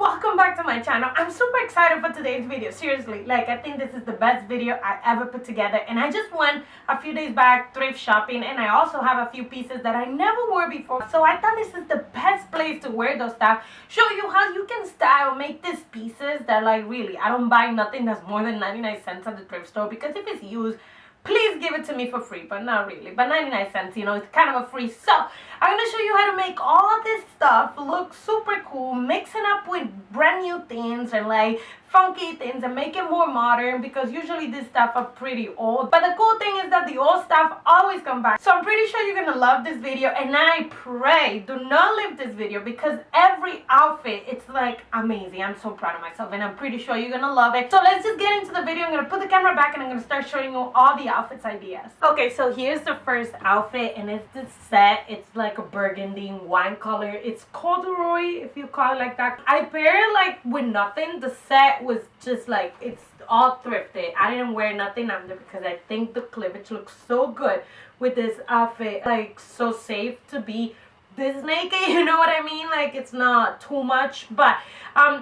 welcome back to my channel. I'm super excited for today's video. Seriously, like, I think this is the best video I ever put together, and I just went a few days back thrift shopping, and I also have a few pieces that I never wore before, so I thought this is the best place to wear those stuff, show you how you can style, make these pieces that, like, really, I don't buy nothing that's more than 99 cents at the thrift store, because if it's used, please give it to me for free, but not really. But 99 cents, you know, it's kind of a free. So I'm going to show you how to make all this stuff look super cool, mixing up with brand new things and like funky things and make it more modern, because usually this stuff are pretty old. But the cool thing is that the old stuff always come back. So I'm pretty sure you're going to love this video, and I pray do not leave this video, because every outfit, it's like amazing. I'm so proud of myself, and I'm pretty sure you're going to love it. So let's just get into the video. I'm going to put the camera back and I'm going to start showing you all the outfits ideas. Okay, so here's the first outfit, and it's this set. It's like a burgundy wine color. It's corduroy, if you call it like that. I pair it like with nothing. The set was just like, it's all thrifted. I didn't wear nothing under because I think the cleavage looks so good with this outfit. Like, so safe to be this naked, you know what I mean? Like, it's not too much, but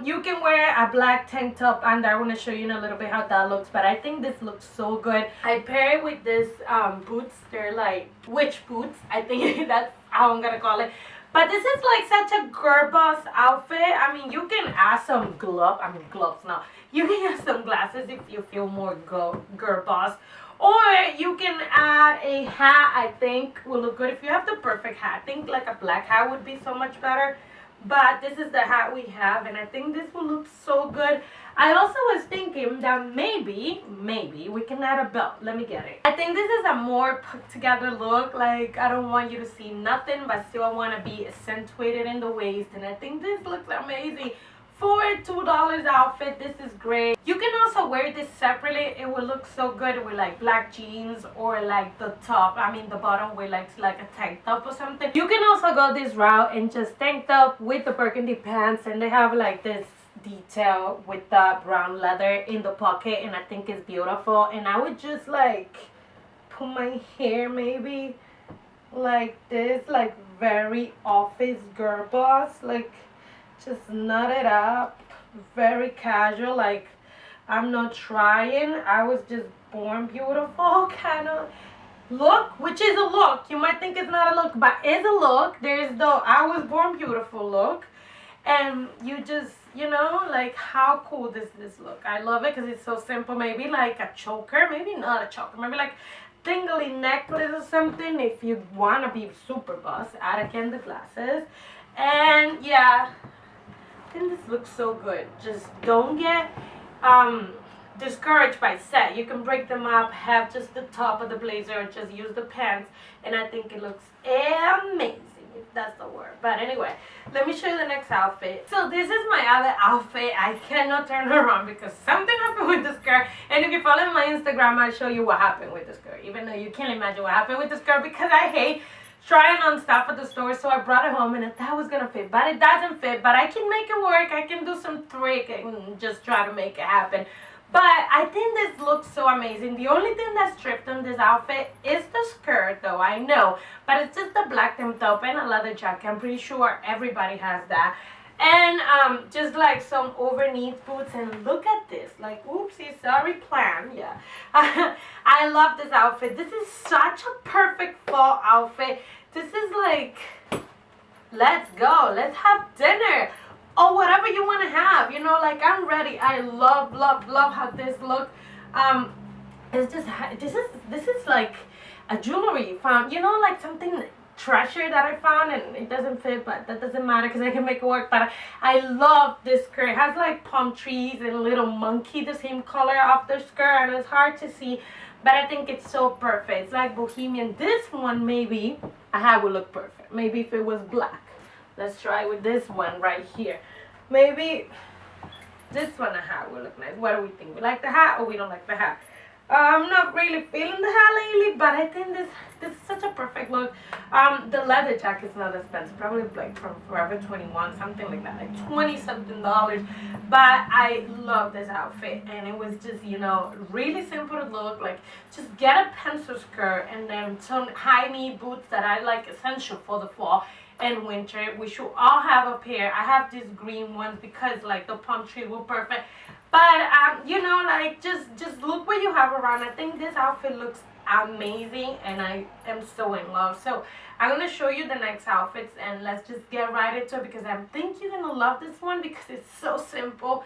you can wear a black tank top under. I want to show you in a little bit how that looks, but I think this looks so good. I pair it with this boots. They're like witch boots, I think that's how I'm gonna call it. But this is like such a girl boss outfit. I mean, you can add some gloves now. You can add some glasses if you feel more girl boss. Or you can add a hat. I think will look good if you have the perfect hat. I think like a black hat would be so much better. But this is the hat we have, and I think this will look so good. I also was thinking that maybe we can add a belt. Let me get it. I think this is a more put together look. Like, I don't want you to see nothing, but still I want to be accentuated in the waist, and I think this looks amazing. For a $2 outfit, this is great. You can also wear this separately. It will look so good with like black jeans, or like the top, the bottom with like a tank top or something. You can also go this route and just tank top with the burgundy pants, and they have like this detail with the brown leather in the pocket, and I think it's beautiful. And I would just like put my hair maybe like this, like very office girl boss, like just knot it up, very casual, like I'm not trying. I was just born beautiful kind of look, which is a look. You might think it's not a look, but it's a look. There's the I was born beautiful look, and you just, you know, like, how cool does this look? I love it because it's so simple. Maybe like a choker, maybe not a choker, maybe like dingly necklace or something if you want to be super boss. Add again the glasses, and yeah, I think this looks so good. Just don't get discouraged by set. You can break them up, have just the top of the blazer, or just use the pants, and I think it looks amazing, if that's the word. But anyway, let me show you the next outfit. So this is my other outfit. I cannot turn around because something happened with the skirt, and if you follow my Instagram, I'll show you what happened with the skirt, even though you can't imagine what happened with the skirt, because I hate trying on stuff at the store. So I brought it home, and that was gonna fit, but it doesn't fit. But I can make it work. I can do some trick and just try to make it happen. But I think this looks so amazing. The only thing that's thrifted on this outfit is the skirt, though, I know, but it's just the black tank top and a leather jacket. I'm pretty sure everybody has that. And just like some overknee boots, and look at this, like, oopsie, sorry, plan. Yeah. I love this outfit. This is such a perfect fall outfit. This is like, let's go, let's have dinner, or whatever you want to have, you know, like, I'm ready. I love how this looks. It's just, this is like a jewelry you found, you know, like something treasure that I found, and it doesn't fit, but that doesn't matter because I can make it work. But I love this skirt. It has like palm trees and a little monkey, the same color of the skirt, and it's hard to see, but I think it's so perfect. It's like bohemian. This one, maybe a hat would look perfect. Maybe if it was black. Let's try with this one right here. Maybe this one a hat would look nice. What do we think? We like the hat, or we don't like the hat? I'm not really feeling the hat lately, but I think this is such a perfect look. The leather jacket's not expensive, probably like from Forever 21, something like that, like $20-something. But I love this outfit, and it was just, you know, really simple to look. Like, just get a pencil skirt and then some high knee boots that I like essential for the fall, and winter. We should all have a pair. I have these green ones because like the palm tree were perfect. But you know, like just look what you have around. I think this outfit looks amazing and I am so in love. So I'm gonna show you the next outfits and let's just get right into it because I think you're gonna love this one because it's so simple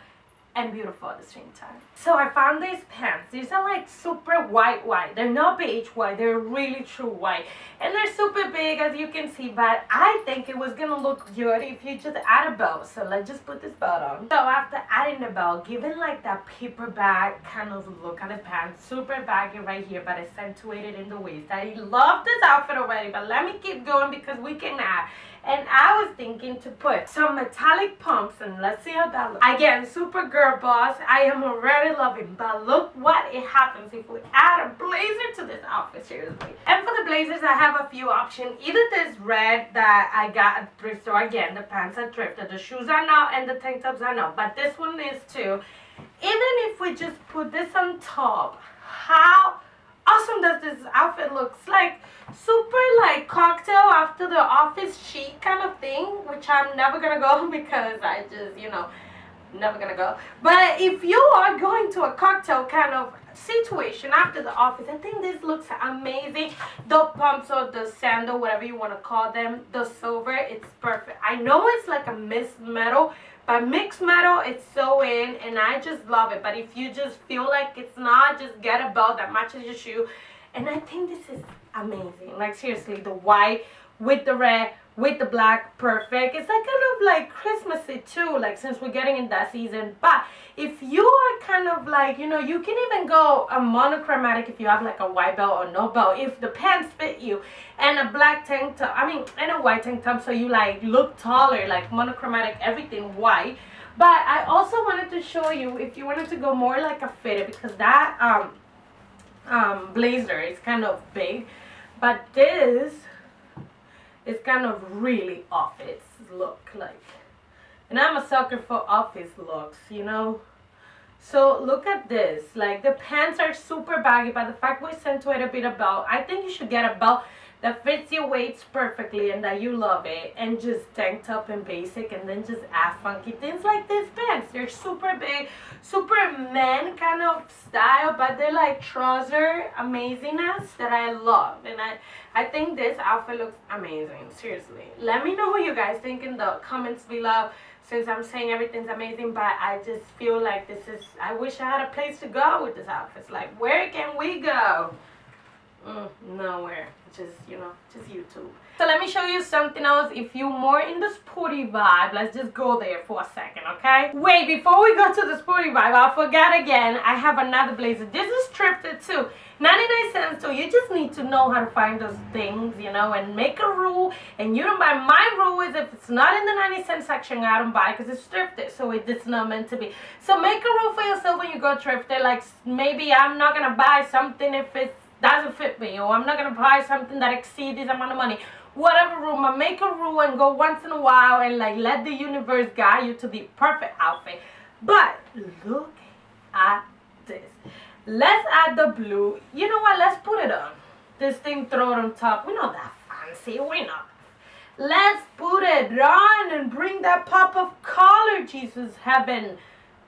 and beautiful at the same time. So I found these pants. These are like super white. They're not beige white. They're really true white. And they're super big as you can see, but I think it was gonna look good if you just add a belt. So let's just put this belt on. So after adding the belt, giving like that paper bag kind of look at the pants. Super baggy right here, but accentuated in the waist. I love this outfit already, but let me keep going because we can add. And I was thinking to put some metallic pumps and let's see how that looks. Again, super girl boss. I am already loving, but look what it happens if we add a blazer to this outfit, seriously. And for the blazers, I have a few options. Either this red that I got at the thrift store. Again, the pants are thrifted. The shoes are not and the tank tops are not. But this one is too. Even if we just put this on top, how awesome does this outfit looks like? Super like cocktail after the office chic kind of thing, which I'm never gonna go because I just, you know, never gonna go. But if you are going to a cocktail kind of situation after the office, I think this looks amazing. The pumps or the sandal, whatever you want to call them, the silver, it's perfect. I know it's like a mixed metal, but mixed metal, it's so in and I just love it. But if you just feel like it's not, just get a belt that matches your shoe. And I think this is amazing. Like seriously, the white with the red with the black, perfect. It's like kind of like Christmassy too, like since we're getting in that season. But if you are kind of like, you know, you can even go a monochromatic if you have like a white belt or no belt, if the pants fit you, and a black tank top, and a white tank top, so you like look taller, like monochromatic, everything white. But I also wanted to show you if you wanted to go more like a fitted, because that blazer is kind of big, but this is kind of really office look like, and I'm a sucker for office looks, you know. So look at this, like the pants are super baggy, but the fact we accentuate a bit of belt, I think you should get a belt that fits your waist perfectly and that you love it, and just tank top and basic, and then just add funky things like these pants. They're super big, super men kind of style, but they're like trouser amazingness that I love. And I think this outfit looks amazing, seriously. Let me know what you guys think in the comments below, since I'm saying everything's amazing, but I just feel like this is, I wish I had a place to go with this outfit. Like, where can we go? Nowhere. Just, you know, just YouTube. So let me show you something else. If you're more in the sporty vibe, let's just go there for a second, okay? Wait, before we go to the sporty vibe, I forgot again, I have another blazer. This is thrifted too. 99 cents, so you just need to know how to find those things, you know, and make a rule. And you don't buy. My rule is if it's not in the 90-cent section, I don't buy, because it's thrifted, so it's not meant to be. So make a rule for yourself when you go thrifted. Like, maybe I'm not gonna buy something if it doesn't fit me, or I'm not gonna buy something that exceeds this amount of money. Whatever rule, but make a rule and go once in a while and like let the universe guide you to the perfect outfit. But look at this. Let's add the blue. You know what? Let's put it on. This thing, throw it on top. We're not that fancy. We're not. Let's put it on and bring that pop of color. Jesus, heaven.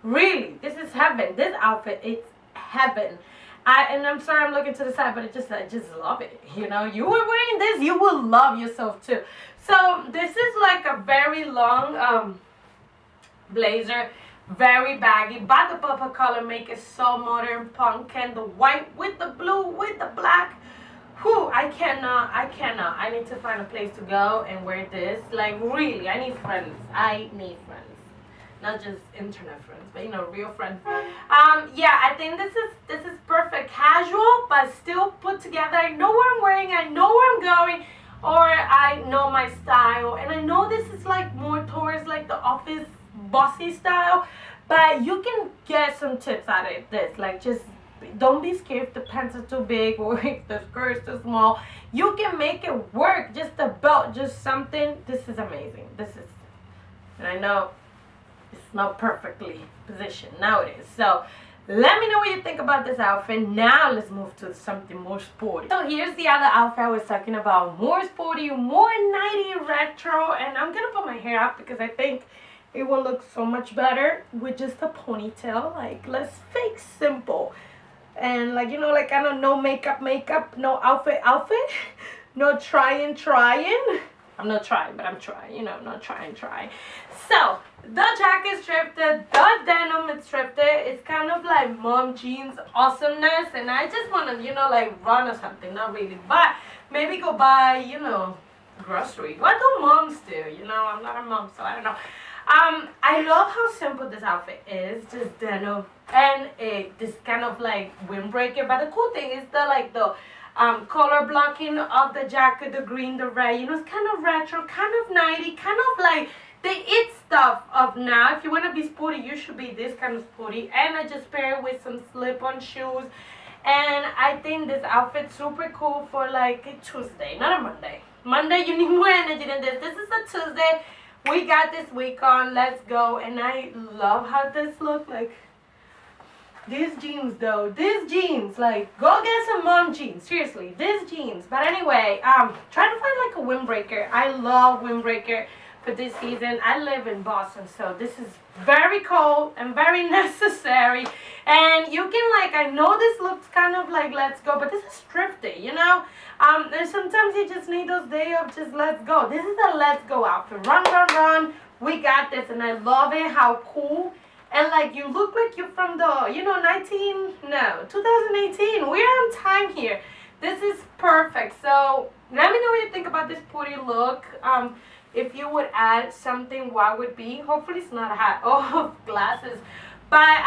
Really, this is heaven. This outfit, it's heaven. And I'm sorry I'm looking to the side, but I just love it. You know, you were wearing this, you will love yourself too. So this is like a very long blazer, very baggy, but the purple color make it so modern punk, and the white with the blue with the black. Whew, I cannot. I need to find a place to go and wear this. Like really, I need friends. Not just internet friends, but you know, real friends. Yeah, I think this is perfect, casual, but still put together. I know what I'm wearing, I know where I'm going, or I know my style, and I know this is like more towards like the office bossy style, but you can get some tips out of this. Like, just don't be scared if the pants are too big or if the skirt's too small. You can make it work. Just a belt, just something. This is amazing. And I know it's not perfectly positioned. Now it is. So Let me know what you think about this outfit. Now let's move to something more sporty. So here's the other outfit I was talking about. More sporty, more 90s retro. And I'm going to put my hair up because I think it will look so much better with just a ponytail. Like, let's fake simple. And like, you know, like I don't know, makeup, no outfit. No trying. I'm not trying, but I'm trying, you know, not trying. So, the jacket's thrifted, the denim is thrifted. It's kind of like mom jeans awesomeness. And I just want to, you know, like run or something. Not really, but maybe go buy, you know, grocery. What do moms do? You know, I'm not a mom, so I don't know. I love how simple this outfit is, just denim and this kind of like windbreaker. But the cool thing is the color blocking of the jacket, the green, the red. You know, it's kind of retro, kind of 90s, kind of like the it stuff of now. If you want to be sporty, you should be this kind of sporty. And I just pair it with some slip-on shoes. And I think this outfit's super cool for like a Tuesday, not a Monday. Monday, you need more energy than this. This is a Tuesday. We got this week on. Let's go. And I love how this looks like. These jeans though. These jeans. Like, go get some mom jeans. Seriously. These jeans. But anyway, trying to find like a windbreaker. I love windbreaker for this season. I live in Boston, so this is very cold and very necessary. And you can like, I know this looks kind of like let's go, but this is thrifty, you know. And sometimes you just need those days of just let's go. This is a let's go outfit. Run. We got this, and I love it. How cool. And like you look like you're from the, you know, 2018. We're on time here. This is perfect. So let me know what you think about this sporty look. If you would add something, what would be? Hopefully it's not a hat. Oh, glasses. But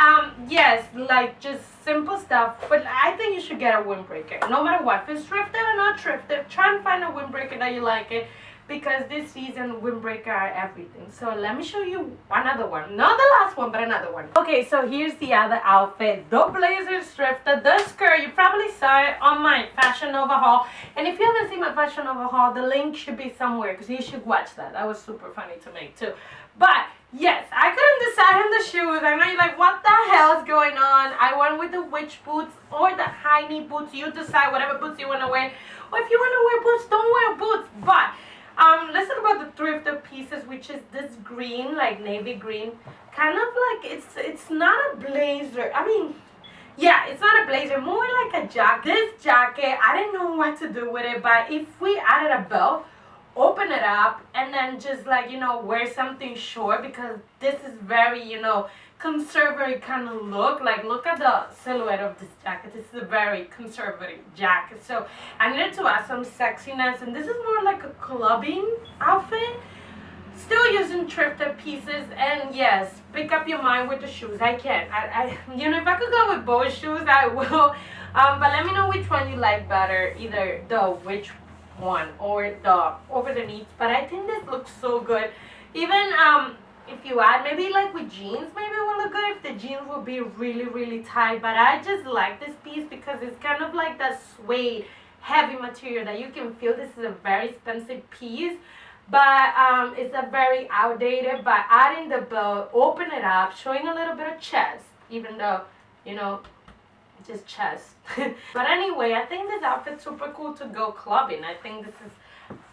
yes, like just simple stuff. But I think you should get a windbreaker. No matter what. If it's thrifted or not thrifted, try and find a windbreaker that you like it. Because this season, windbreaker are everything. So let me show you another one. Not the last one, but another one. Okay, so here's the other outfit. The blazer is thrifted. The skirt, you probably saw it on my Fashion Nova haul. And if you haven't seen my Fashion Nova haul, the link should be somewhere. Because you should watch that. That was super funny to make too. But yes, I couldn't decide on the shoes. I know you're like, what the hell is going on? I went with the witch boots or the high knee boots. You decide whatever boots you want to wear. Or if you want to wear boots, don't wear boots. But let's talk about the thrifted pieces, which is this green, like navy green, kind of like it's not a blazer. I mean, yeah, it's not a blazer, more like a jacket. This jacket, I didn't know what to do with it, but if we added a belt, open it up, and then just like, you know, wear something short, because this is very, you know, conservative kind of look. Like, look at the silhouette of this jacket. This is a very conservative jacket, so I needed to add some sexiness, and this is more like a clubbing outfit, still using thrifted pieces. And yes, pick up your mind with the shoes. I you know, if I could go with both shoes, I will. But let me know which one you like better, either the which one or the over the knees. But I think this looks so good. Even if you add maybe like with jeans, maybe it will look good if the jeans will be really tight. But I just like this piece because it's kind of like that suede heavy material that you can feel. This is a very expensive piece, but it's a very outdated. But adding the belt, open it up, showing a little bit of chest, even though, you know, just chest. But anyway, I think this outfit's super cool to go clubbing. I think this is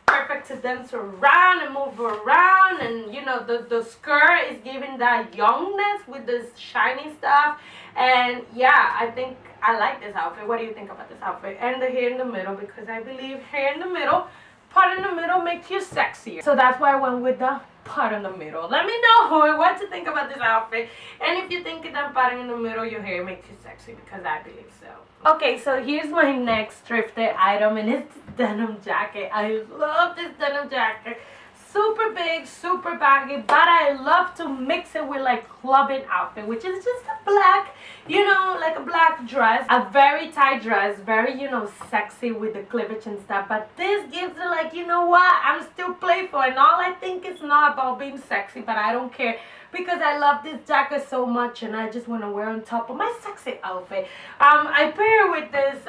perfect to dance around and move around. And you know, the skirt is giving that youngness with this shiny stuff. And yeah, I think I like this outfit. What do you think about this outfit? And the hair in the middle, because I believe hair in the middle, part in the middle makes you sexier. So that's why I went with the part in the middle. Let me know what you think about this outfit, and if you think that part in the middle your hair makes you sexy, because I believe so. Okay, so here's my next thrifted item, and it's this denim jacket. I love this denim jacket. Super big, super baggy, but I love to mix it with like clubbing outfit, which is just a black, you know, like a black dress, a very tight dress, very, you know, sexy with the cleavage and stuff. But this gives it like, you know what, I'm still playful, and all I think is not about being sexy, but I don't care, because I love this jacket so much, and I just want to wear on top of my sexy outfit. I pair it with this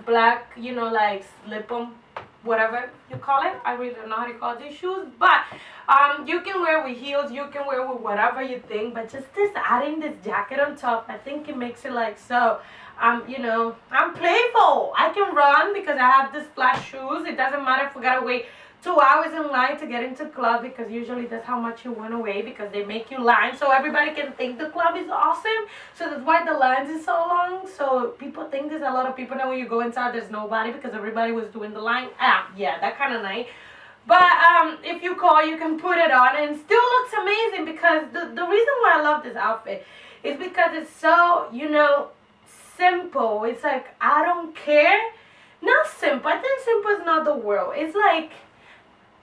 black, you know, like slip-on whatever you call it. I really don't know how to call these shoes, but you can wear with heels, you can wear with whatever you think, but just this adding this jacket on top, I think it makes it like so you know, I'm playful. I can run because I have these flat shoes. It doesn't matter if we gotta wait 2 hours in line to get into club, because usually that's how much you want to wait, because they make you line so everybody can think the club is awesome. So that's why the lines is so long. So people think there's a lot of people. Now when you go inside, there's nobody because everybody was doing the line. Yeah, that kind of night. But if you call, you can put it on and it still looks amazing, because the reason why I love this outfit is because it's so, you know, simple. It's like, I don't care. Not simple. I think simple is not the word. It's like,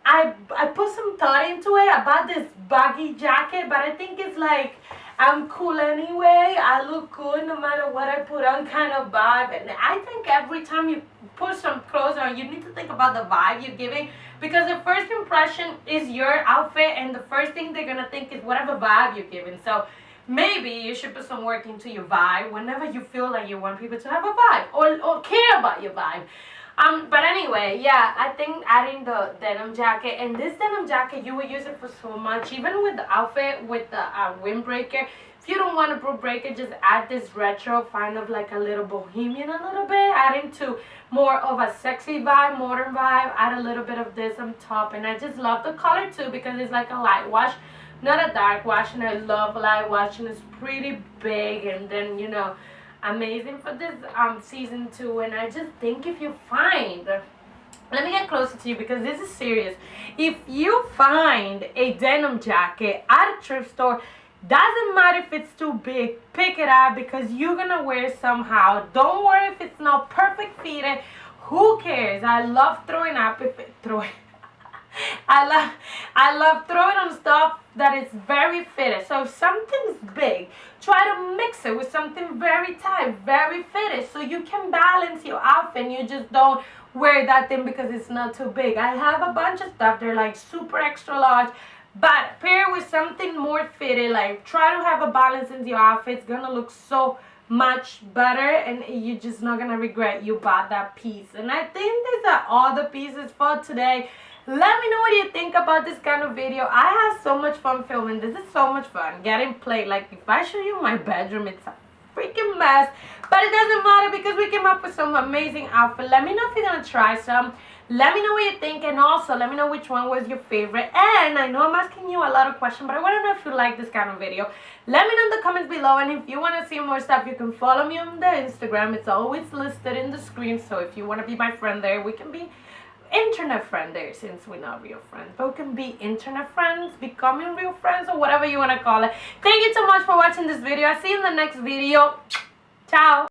I put some thought into it. I bought this baggy jacket, but I think it's like, I'm cool anyway. I look good no matter what I put on, kind of vibe. And I think every time you put some clothes on, you need to think about the vibe you're giving, because the first impression is your outfit, and the first thing they're gonna think is whatever vibe you're giving. So maybe you should put some work into your vibe whenever you feel like you want people to have a vibe or care about your vibe. But anyway, yeah, I think adding the denim jacket, and this denim jacket, you will use it for so much, even with the outfit, with the windbreaker. If you don't want a windbreaker, just add this retro, kind of like a little bohemian a little bit, adding to more of a sexy vibe, modern vibe, add a little bit of this on top. And I just love the color too, because it's like a light wash, not a dark wash, and I love light wash, and it's pretty big, and then, you know, amazing for this season 2. And I just think if you find, let me get closer to you because this is serious, if you find a denim jacket at a thrift store, doesn't matter if it's too big, pick it up, because you're gonna wear it somehow. Don't worry if it's not perfect fitted. Who cares? I love throwing up if it throwing I love throwing on stuff that is very fitted. So if something's big, try to mix it with something very tight, very fitted, so you can balance your outfit and you just don't wear that thing because it's not too big. I have a bunch of stuff, they're like super extra large, but pair with something more fitted. Like, try to have a balance in your outfit. It's gonna look so much better, and you're just not gonna regret you bought that piece. And I think these are all the pieces for today. Let me know what you think about this kind of video. I had so much fun filming. This is so much fun getting played. Like, if I show you my bedroom, it's a freaking mess, but it doesn't matter because we came up with some amazing outfit. Let me know if you're gonna try some. Let me know what you think, and also let me know which one was your favorite. And I know I'm asking you a lot of questions, but I want to know if you like this kind of video. Let me know in the comments below, and if you want to see more stuff, you can follow me on the Instagram. It's always listed in the screen, so if you want to be my friend there, we can be internet friend there, since we're not real friends, but we can be internet friends, becoming real friends, or whatever you want to call it. Thank you so much for watching this video. I'll see you in the next video. Ciao.